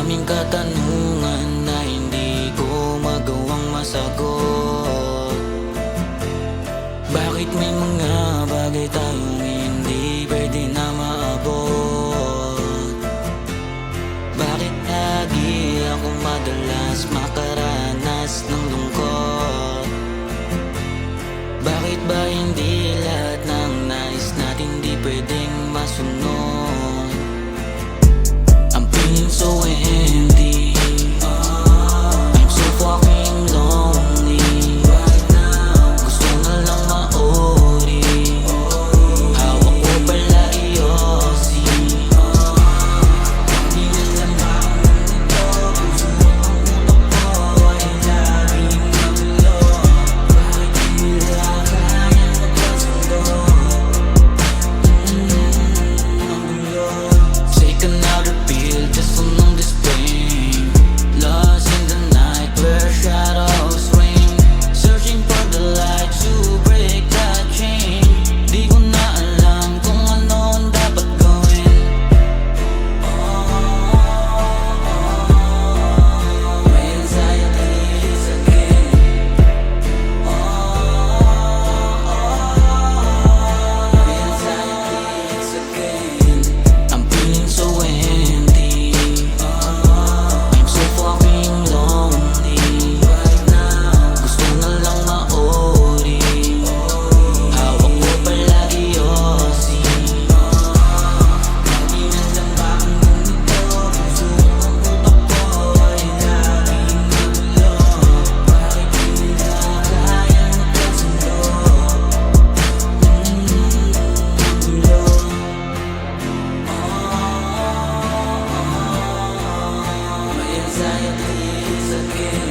Maraming katanungan na hindi ko magawang masagot. Bakit may mga bagay tayong hindi pwede na maabot? Bakit lagi ako madalas makaranas ng lungkot? Bakit ba hindi lahat ng nais natin di pwedeng masunod? I'm feeling so empty. I'm so fucking lonely right now. Gusto na lang mauri. Hawak ko pala iyosi. Di na lang bakit ito. Puso ang utak ko ay laging magulo. Bakit hindi lang kayang magkasundo? Magulo. Take another pill just to numb this pain. Lost in the night where shadows reign. Searching for the light to break that chain. Di ko na alam kung ano ang dapat gawin. My anxiety is again. My anxiety is again. I'm feeling so empty. I'm so fucking lonely right now. Gusto na lang mauri. Hawak ko palagi yosi. Di na lang bakit ganito. Puso ang utak ko ay laging magulo. Bakit hindi na kayang magkasundo? Magulo. My anxiety is again.